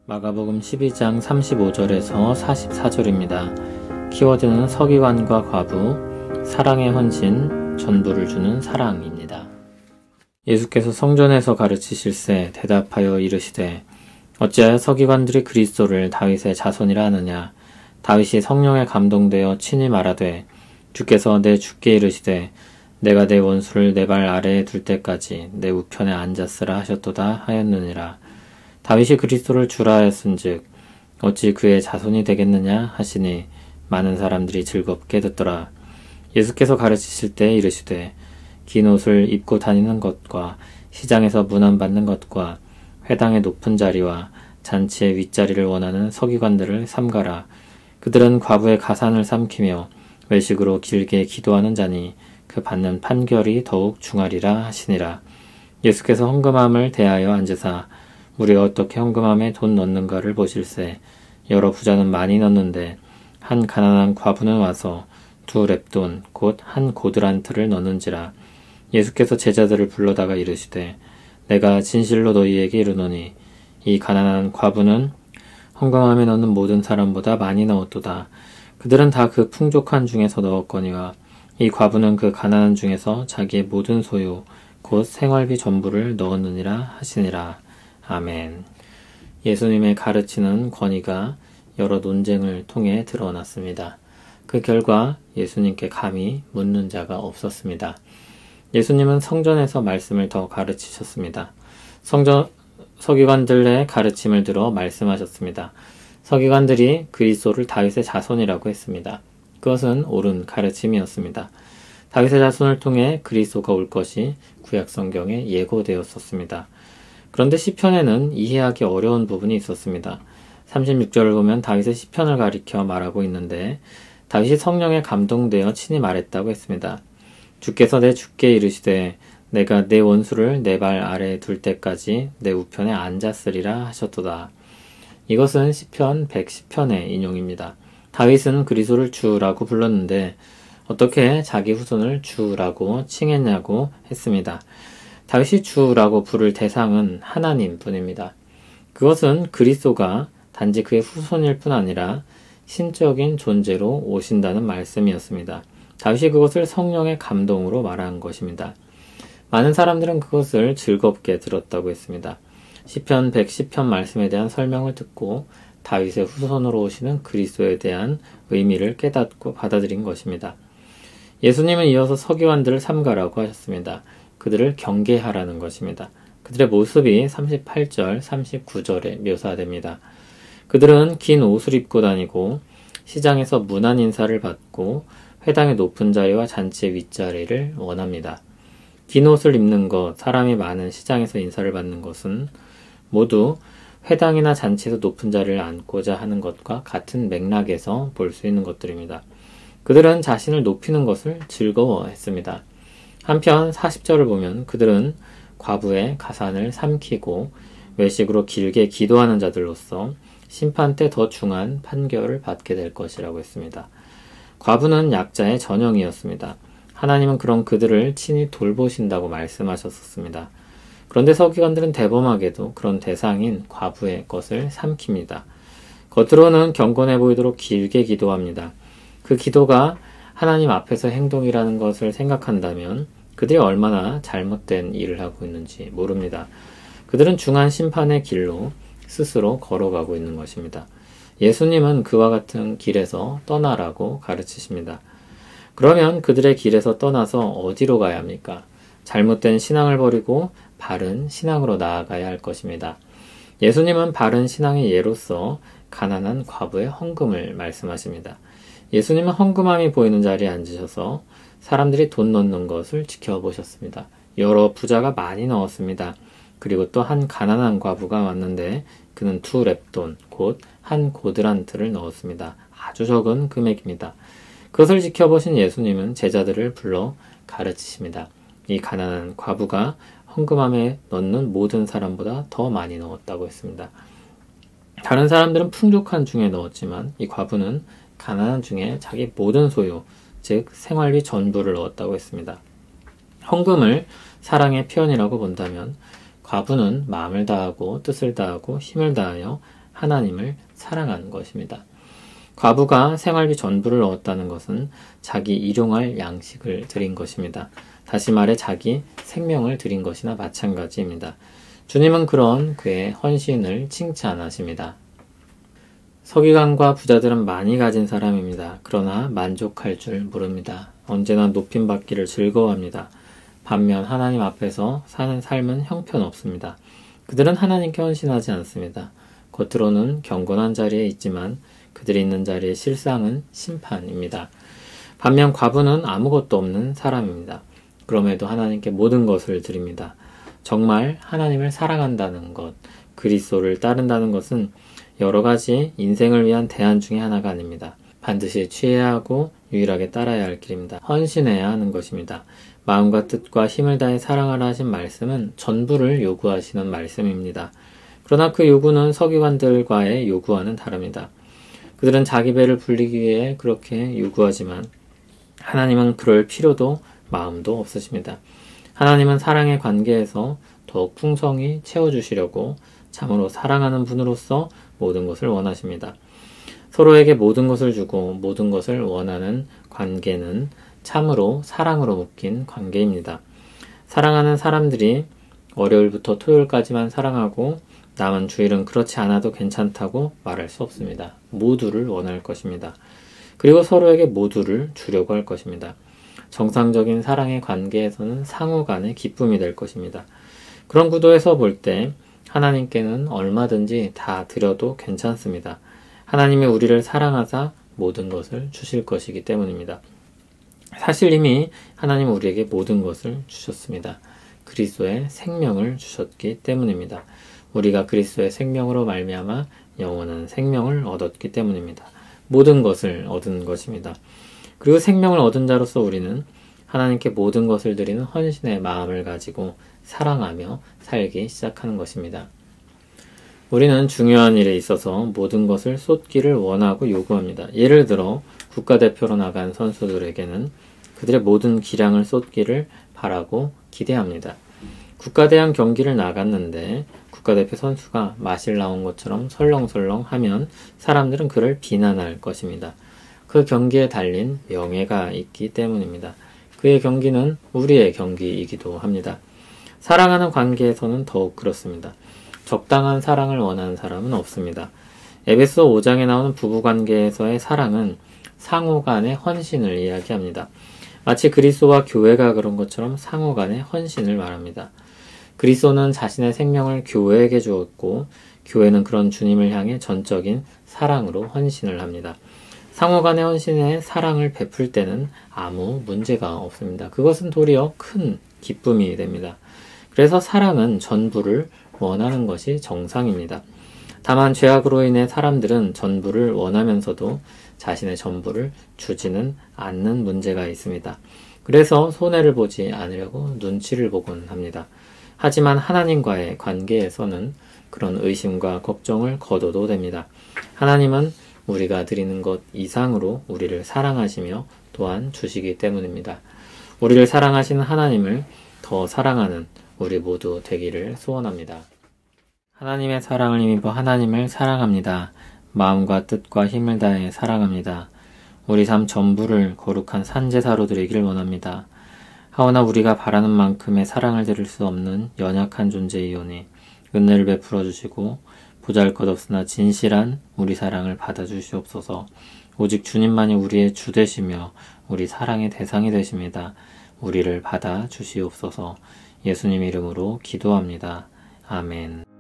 마가복음 12장 35절에서 44절입니다. 키워드는 서기관과 과부, 사랑의 헌신, 전부를 주는 사랑입니다. 예수께서 성전에서 가르치실새 대답하여 이르시되 어찌하여 서기관들이 그리스도를 다윗의 자손이라 하느냐. 다윗이 성령에 감동되어 친히 말하되 주께서 내 주께 이르시되 내가 내 원수를 내 발 아래에 둘 때까지 내 우편에 앉았으라 하셨도다 하였느니라. 다윗이 그리스도를 주라 하였은즉 어찌 그의 자손이 되겠느냐 하시니 많은 사람들이 즐겁게 듣더라. 예수께서 가르치실 때 이르시되 긴 옷을 입고 다니는 것과 시장에서 문안받는 것과 회당의 높은 자리와 잔치의 윗자리를 원하는 서기관들을 삼가라. 그들은 과부의 가산을 삼키며 외식으로 길게 기도하는 자니 그 받는 판결이 더욱 중하리라 하시니라. 예수께서 헌금함을 대하여 앉으사 우리가 어떻게 헌금함에 돈 넣는가를 보실새 여러 부자는 많이 넣는데 한 가난한 과부는 와서 2렙돈 곧 한 고드란트를 넣는지라. 예수께서 제자들을 불러다가 이르시되 내가 진실로 너희에게 이르노니 이 가난한 과부는 헌금함에 넣는 모든 사람보다 많이 넣었도다. 그들은 다 그 풍족한 중에서 넣었거니와 이 과부는 그 가난한 중에서 자기의 모든 소유 곧 생활비 전부를 넣었느니라 하시니라. 아멘. 예수님의 가르치는 권위가 여러 논쟁을 통해 드러났습니다. 그 결과 예수님께 감히 묻는 자가 없었습니다. 예수님은 성전에서 말씀을 더 가르치셨습니다. 서기관들의 가르침을 들어 말씀하셨습니다. 서기관들이 그리스도를 다윗의 자손이라고 했습니다. 그것은 옳은 가르침이었습니다. 다윗의 자손을 통해 그리스도가 올 것이 구약 성경에 예고되었었습니다. 그런데 시편에는 이해하기 어려운 부분이 있었습니다. 36절을 보면 다윗의 시편을 가리켜 말하고 있는데 다윗이 성령에 감동되어 친히 말했다고 했습니다. 주께서 내 주께 이르시되 내가 내 원수를 내 발 아래에 둘 때까지 내 우편에 앉았으리라 하셨도다. 이것은 시편 110편의 인용입니다. 다윗은 그리스도를 주라고 불렀는데 어떻게 자기 후손을 주라고 칭했냐고 했습니다. 다윗이 주라고 부를 대상은 하나님 뿐입니다. 그것은 그리스도가 단지 그의 후손일 뿐 아니라 신적인 존재로 오신다는 말씀이었습니다. 다윗이 그것을 성령의 감동으로 말한 것입니다. 많은 사람들은 그것을 즐겁게 들었다고 했습니다. 시편 110편 말씀에 대한 설명을 듣고 다윗의 후손으로 오시는 그리스도에 대한 의미를 깨닫고 받아들인 것입니다. 예수님은 이어서 서기관들을 삼가라고 하셨습니다. 그들을 경계하라는 것입니다. 그들의 모습이 38절, 39절에 묘사됩니다. 그들은 긴 옷을 입고 다니고 시장에서 문안 인사를 받고 회당의 높은 자리와 잔치의 윗자리를 원합니다. 긴 옷을 입는 것, 사람이 많은 시장에서 인사를 받는 것은 모두 회당이나 잔치에서 높은 자리를 앉고자 하는 것과 같은 맥락에서 볼 수 있는 것들입니다. 그들은 자신을 높이는 것을 즐거워했습니다. 한편 40절을 보면 그들은 과부의 가산을 삼키고 외식으로 길게 기도하는 자들로서 심판 때 더 중한 판결을 받게 될 것이라고 했습니다. 과부는 약자의 전형이었습니다. 하나님은 그런 그들을 친히 돌보신다고 말씀하셨습니다. 그런데 서기관들은 대범하게도 그런 대상인 과부의 것을 삼킵니다. 겉으로는 경건해 보이도록 길게 기도합니다. 그 기도가 하나님 앞에서 행동이라는 것을 생각한다면 그들이 얼마나 잘못된 일을 하고 있는지 모릅니다. 그들은 중한 심판의 길로 스스로 걸어가고 있는 것입니다. 예수님은 그와 같은 길에서 떠나라고 가르치십니다. 그러면 그들의 길에서 떠나서 어디로 가야 합니까? 잘못된 신앙을 버리고 바른 신앙으로 나아가야 할 것입니다. 예수님은 바른 신앙의 예로서 가난한 과부의 헌금을 말씀하십니다. 예수님은 헌금함이 보이는 자리에 앉으셔서 사람들이 돈 넣는 것을 지켜보셨습니다. 여러 부자가 많이 넣었습니다. 그리고 또 한 가난한 과부가 왔는데 그는 2렙돈, 곧 한 고드란트를 넣었습니다. 아주 적은 금액입니다. 그것을 지켜보신 예수님은 제자들을 불러 가르치십니다. 이 가난한 과부가 헌금함에 넣는 모든 사람보다 더 많이 넣었다고 했습니다. 다른 사람들은 풍족한 중에 넣었지만 이 과부는 가난한 중에 자기 모든 소유, 즉 생활비 전부를 넣었다고 했습니다. 헌금을 사랑의 표현이라고 본다면 과부는 마음을 다하고 뜻을 다하고 힘을 다하여 하나님을 사랑한 것입니다. 과부가 생활비 전부를 얻었다는 것은 자기 일용할 양식을 드린 것입니다. 다시 말해 자기 생명을 드린 것이나 마찬가지입니다. 주님은 그런 그의 헌신을 칭찬하십니다. 서기관과 부자들은 많이 가진 사람입니다. 그러나 만족할 줄 모릅니다. 언제나 높임받기를 즐거워합니다. 반면 하나님 앞에서 사는 삶은 형편없습니다. 그들은 하나님께 헌신하지 않습니다. 겉으로는 경건한 자리에 있지만 그들이 있는 자리의 실상은 심판입니다. 반면 과부는 아무것도 없는 사람입니다. 그럼에도 하나님께 모든 것을 드립니다. 정말 하나님을 사랑한다는 것, 그리스도를 따른다는 것은 여러 가지 인생을 위한 대안 중에 하나가 아닙니다. 반드시 취해야 하고 유일하게 따라야 할 길입니다. 헌신해야 하는 것입니다. 마음과 뜻과 힘을 다해 사랑하라 하신 말씀은 전부를 요구하시는 말씀입니다. 그러나 그 요구는 서기관들과의 요구와는 다릅니다. 그들은 자기 배를 불리기 위해 그렇게 요구하지만 하나님은 그럴 필요도 마음도 없으십니다. 하나님은 사랑의 관계에서 더욱 풍성히 채워주시려고 참으로 사랑하는 분으로서 모든 것을 원하십니다. 서로에게 모든 것을 주고 모든 것을 원하는 관계는 참으로 사랑으로 묶인 관계입니다. 사랑하는 사람들이 월요일부터 토요일까지만 사랑하고 남은 주일은 그렇지 않아도 괜찮다고 말할 수 없습니다. 모두를 원할 것입니다. 그리고 서로에게 모두를 주려고 할 것입니다. 정상적인 사랑의 관계에서는 상호 간의 기쁨이 될 것입니다. 그런 구도에서 볼 때 하나님께는 얼마든지 다 드려도 괜찮습니다. 하나님이 우리를 사랑하사 모든 것을 주실 것이기 때문입니다. 사실 이미 하나님은 우리에게 모든 것을 주셨습니다. 그리스도의 생명을 주셨기 때문입니다. 우리가 그리스도의 생명으로 말미암아 영원한 생명을 얻었기 때문입니다. 모든 것을 얻은 것입니다. 그리고 생명을 얻은 자로서 우리는 하나님께 모든 것을 드리는 헌신의 마음을 가지고 사랑하며 살기 시작하는 것입니다. 우리는 중요한 일에 있어서 모든 것을 쏟기를 원하고 요구합니다. 예를 들어 국가대표로 나간 선수들에게는 그들의 모든 기량을 쏟기를 바라고 기대합니다. 국가대항 경기를 나갔는데 국가대표 선수가 마실 나온 것처럼 설렁설렁 하면 사람들은 그를 비난할 것입니다. 그 경기에 달린 명예가 있기 때문입니다. 그의 경기는 우리의 경기이기도 합니다. 사랑하는 관계에서는 더욱 그렇습니다. 적당한 사랑을 원하는 사람은 없습니다. 에베소 5장에 나오는 부부관계에서의 사랑은 상호 간의 헌신을 이야기합니다. 마치 그리스도와 교회가 그런 것처럼 상호 간의 헌신을 말합니다. 그리스도는 자신의 생명을 교회에게 주었고 교회는 그런 주님을 향해 전적인 사랑으로 헌신을 합니다. 상호 간의 헌신에 사랑을 베풀 때는 아무 문제가 없습니다. 그것은 도리어 큰 기쁨이 됩니다. 그래서 사랑은 전부를 원하는 것이 정상입니다. 다만 죄악으로 인해 사람들은 전부를 원하면서도 자신의 전부를 주지는 않는 문제가 있습니다. 그래서 손해를 보지 않으려고 눈치를 보곤 합니다. 하지만 하나님과의 관계에서는 그런 의심과 걱정을 거둬도 됩니다. 하나님은 우리가 드리는 것 이상으로 우리를 사랑하시며 또한 주시기 때문입니다. 우리를 사랑하시는 하나님을 더 사랑하는 우리 모두 되기를 소원합니다. 하나님의 사랑을 힘입어 하나님을 사랑합니다. 마음과 뜻과 힘을 다해 사랑합니다. 우리 삶 전부를 거룩한 산제사로 드리길 원합니다. 하오나 우리가 바라는 만큼의 사랑을 드릴 수 없는 연약한 존재이오니 은혜를 베풀어 주시고 보잘것없으나 진실한 우리 사랑을 받아주시옵소서. 오직 주님만이 우리의 주 되시며 우리 사랑의 대상이 되십니다. 우리를 받아주시옵소서. 예수님 이름으로 기도합니다. 아멘.